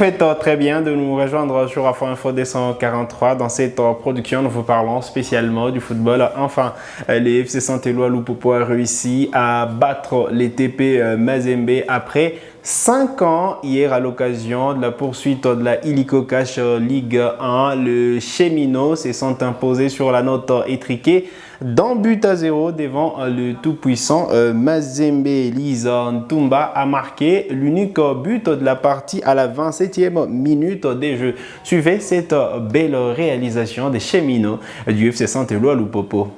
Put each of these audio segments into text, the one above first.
faites très bien de nous rejoindre sur Afro Info 243. Dans cette production, nous vous parlons spécialement du football. Enfin, les FC Saint-Éloi Lupopo a réussi à battre les TP Mazembe après 5 ans hier à l'occasion de la poursuite de la Illico Cash Ligue 1. Le Cheminot se sont imposés sur la note étriquée d'un but à 0 devant le tout-puissant Mazembe. Lisa Ntumba a marqué l'unique but de la partie à la 27e minute des Jeux. Suivez cette belle réalisation des Cheminots du FC Saint-Éloi Lupopo.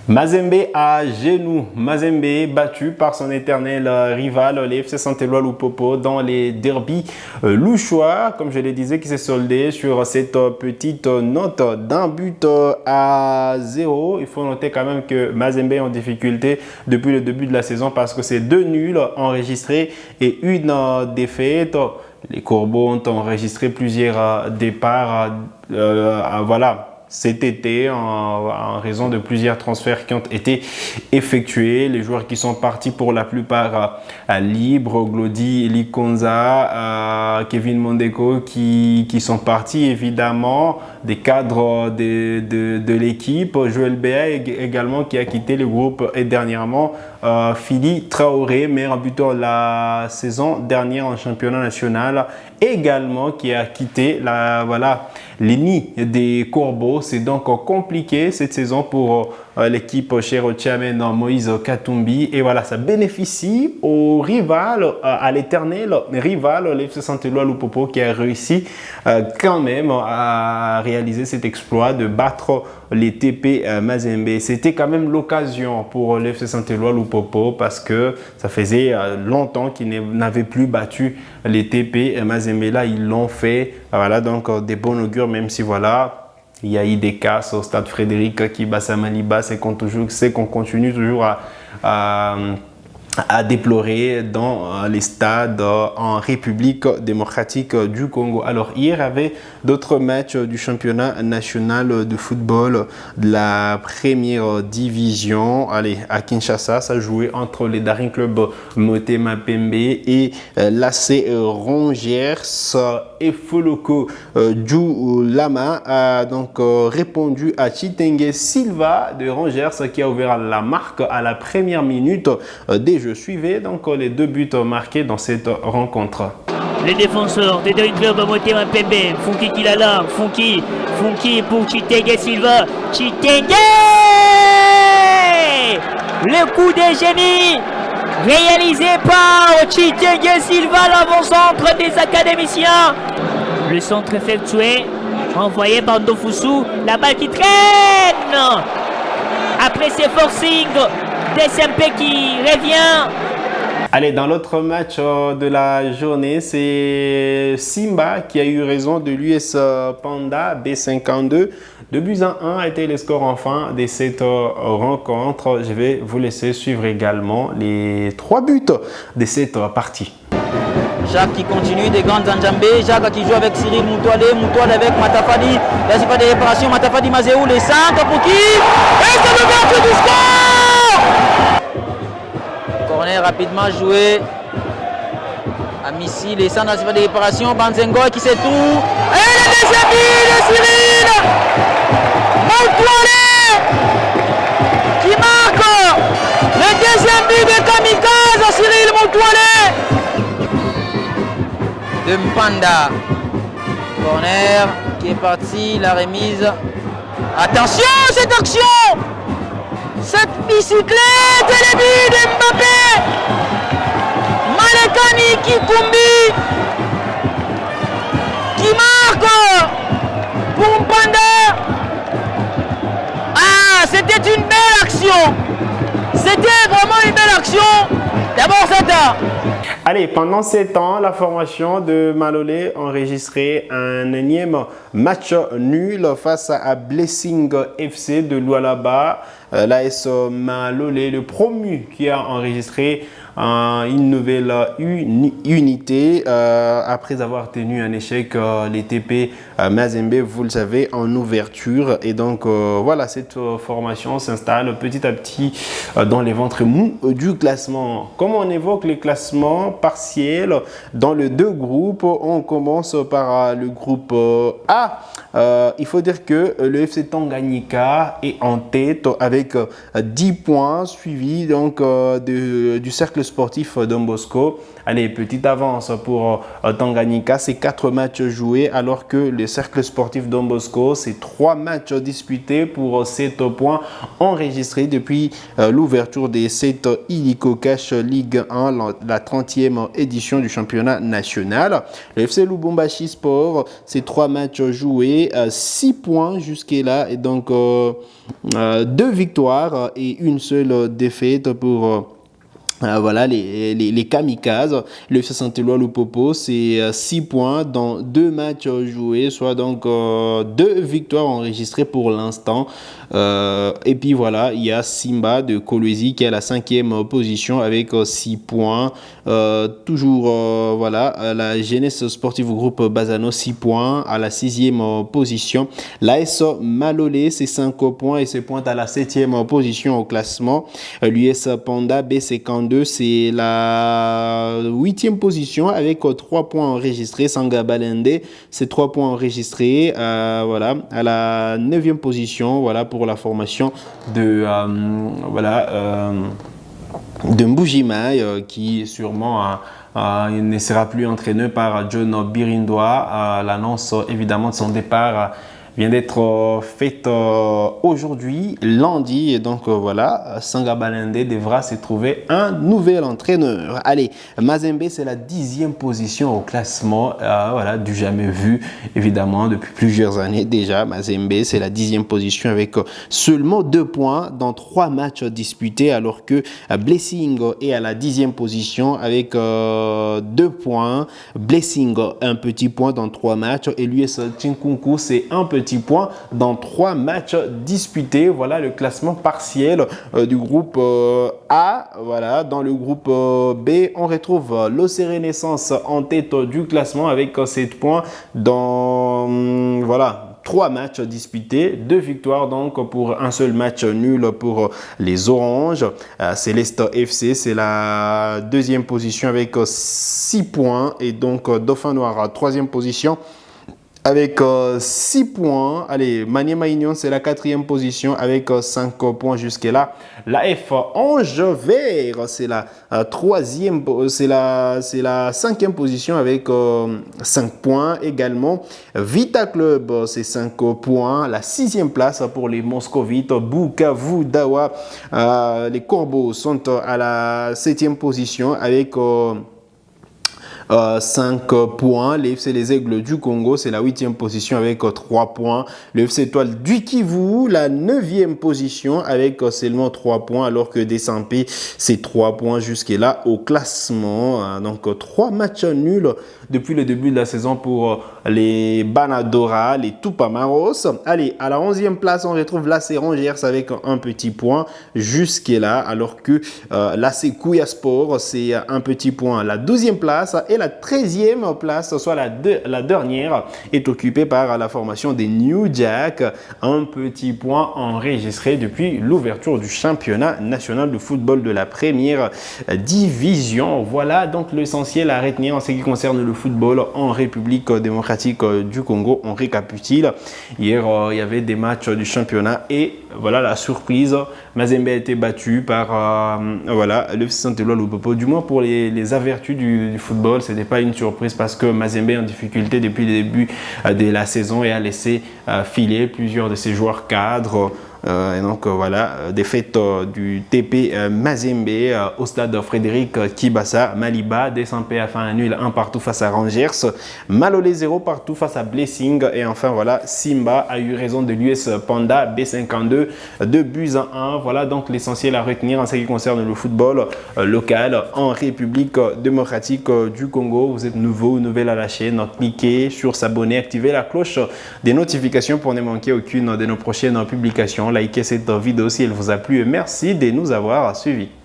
Mazembe à genoux. Mazembe battu par son éternel rival, les FC Saint-Éloi Lupopo, dans les derbies louchois, comme je le disais, qui s'est soldé sur cette petite note d'un but à 0. Il faut noter quand même que Mazembe est en difficulté depuis le début de la saison parce que c'est 2 nuls enregistrés et une défaite. Les Corbeaux ont enregistré plusieurs départs. Voilà. Cet été, en raison de plusieurs transferts qui ont été effectués. Les joueurs qui sont partis pour la plupart libres, Glody Likonza, Kevin Mondeko qui sont partis évidemment, des cadres de l'équipe, Joël Béa également qui a quitté le groupe et dernièrement Fili Traoré, meilleur buteur la saison dernière en championnat national, également qui a quitté les nids des Corbeaux. C'est donc compliqué cette saison pour l'équipe chez Chairman Moïse Katumbi. Et voilà, ça bénéficie au rival, à l'éternel rival, l'FC Saint-Éloi Lupopo, qui a réussi quand même à réaliser cet exploit de battre les TP Mazembe. C'était quand même l'occasion pour l'FC Saint-Éloi Lupopo parce que ça faisait longtemps qu'ils n'avaient plus battu les TP Mazembe. Là, ils l'ont fait. Voilà, donc des bons augures, même si voilà, il y a eu des casses au stade Frédéric Kibasa Maliba, c'est qu'on continue toujours à déplorer dans les stades en République démocratique du Congo. Alors hier, il y avait d'autres matchs du championnat national de football de la première division. Allez, à Kinshasa, ça jouait entre les Daring Club Motema Pembe et l'AC Rangers. Et Foloko Djoulama a donc répondu à Chitenge Silva de Rangers qui a ouvert la marque à la première minute des Jeux. Suivez donc les 2 buts marqués dans cette rencontre. Les défenseurs des Daring Club Motema Pembe, Funki Kilala, Funki pour Chitenge Silva, Chitenge! Le coup de génie réalisé par Chitenge Silva, l'avant-centre des académiciens. Le centre effectué, envoyé par Ndofusu, la balle qui traîne. Après ses forcings, DSMP qui revient. Allez, dans l'autre match de la journée, c'est Simba qui a eu raison de l'US Panda B52. 2 buts à 1 a été le score enfin de cette rencontre. Je vais vous laisser suivre également les 3 buts de cette partie. Jacques qui continue des grandes enjambées. Jacques qui joue avec Cyril Moutouale. Moutouale avec Matafadi. Là, c'est pas des réparations. Matafadi Mazéou, les 5 pour qui? Et c'est l'ouverture du score! Corner rapidement joué. À Missy, les 5 dans des réparations. Banzengo qui sait tout. Et le deuxième but de Cyril Moutouale qui marque le deuxième but de Kamikaze, Cyril Moutouale. De Mpanda. Corner qui est parti, la remise. Attention cette action! Cette bicyclette et le but de Mbappé! Malekani Kikumbi qui marque pour Mpanda. Ah, c'était une belle action! C'était vraiment une belle action! D'abord, c'est Allez, pendant 7 ans, la formation de Malolé enregistrait un énième match nul face à Blessing FC de Lualaba. L'AS Malolé, le promu qui a enregistré une nouvelle unité après avoir tenu un échec les TP Mazembe, vous le savez, en ouverture. Et donc voilà, cette formation s'installe petit à petit dans les ventres mous du classement. Comme on évoque les classements partiels dans les deux groupes, on commence par le groupe A. Il faut dire que le FC Tanganyika est en tête avec 10 points, suivi donc du cercle sportif Don Bosco. Allez, petite avance pour Tanganyika, c'est 4 matchs joués, alors que le cercle sportif Don Bosco, c'est 3 matchs disputés pour 7 points enregistrés depuis l'ouverture des 7 Illico Cash Ligue 1, la 30e édition du championnat national. Le FC Lubumbashi Sport, c'est 3 matchs joués, 6 points jusqu'à-là, et donc 2 victoires et une seule défaite pour voilà les kamikazes. Le FC Saint-Éloi Lupopo, c'est 6 points dans 2 matchs joués, soit donc 2 victoires enregistrées pour l'instant. Et puis voilà, il y a Simba de Kolwezi qui est à la 5e position avec 6 points. Toujours voilà, la Jeunesse Sportive Groupe Bazano, 6 points à la 6e position. L'AS Malolé, c'est 5 points et se pointe à la 7e position au classement. L'US Panda B52, c'est la 8e position avec 3 points enregistrés. Sanga Balende, c'est 3 points enregistrés. Voilà, à la 9e position, voilà, pour la formation de de Mbujimai, qui sûrement ne sera plus entraîné par John Birindoa. L'annonce évidemment de son départ vient d'être faite aujourd'hui, lundi, et donc voilà, Sanga Balende devra se trouver un nouvel entraîneur. Allez, Mazembe, c'est la 10e position au classement, voilà, du jamais vu, évidemment, depuis plusieurs années déjà. Mazembe, c'est la 10e position avec seulement 2 points dans 3 matchs disputés, alors que Blessing est à la 10e position avec 2 points. Blessing, un petit point dans 3 matchs, et l'US Chinkunku, c'est un petit point dans 3 matchs disputés. Voilà le classement partiel du groupe A. Voilà, dans le groupe B, on retrouve l'OC Renaissance en tête du classement avec 7 points dans voilà, 3 matchs disputés, 2 victoires donc pour un seul match nul pour les Oranges. Céleste FC, c'est la 2e position avec 6 points, et donc Dauphin Noir, 3e position avec 6 points. Allez, Maniema Union, c'est la 4e position avec 5 points jusque-là. La F Ange Vert, c'est la 3e, c'est la 5e position avec 5 points également. Vita Club, c'est 5 points. La 6e place pour les Moscovites. Bukavu Dawa, les Corbeaux sont à la 7e position avec 5 points. Le FC Les Aigles du Congo, c'est la 8e position avec 3 points. Le FC Étoile du Kivu, la 9e position avec seulement 3 points, alors que Desampe, c'est 3 points jusque-là au classement. Donc 3 matchs nuls depuis le début de la saison pour les Banadora, les Tupamaros. Allez, à la 11e place, on retrouve l'AC Rangers avec un petit point jusque-là, alors que l'AC Kouya Sport, c'est un petit point. La 12e place et la 13e place, soit la dernière, est occupée par la formation des New Jack. Un petit point enregistré depuis l'ouverture du championnat national de football de la première division. Voilà donc l'essentiel à retenir en ce qui concerne le football en République démocratique du Congo. On récapitule. Hier, il y avait des matchs du championnat et voilà la surprise. Mazembe a été battu par voilà, le Saint-Éloi Lupopo. Du moins pour les avertus du football, ce n'était pas une surprise parce que Mazembe est en difficulté depuis le début de la saison et a laissé filer plusieurs de ses joueurs cadres. Et donc voilà, défaite du TP Mazembe au stade Frédéric Kibasa. Maliba descend à fin un nul 1 partout face à Rangers. Malolé 0 partout face à Blessing. Et enfin voilà, Simba a eu raison de l'US Panda B52 2 buts à 1. Voilà donc l'essentiel à retenir en ce qui concerne le football local en République démocratique du Congo. Vous êtes nouveau ou nouvelle à la chaîne, donc cliquez sur s'abonner, activez la cloche des notifications pour ne manquer aucune de nos prochaines publications. Likez cette vidéo si elle vous a plu et merci de nous avoir suivis.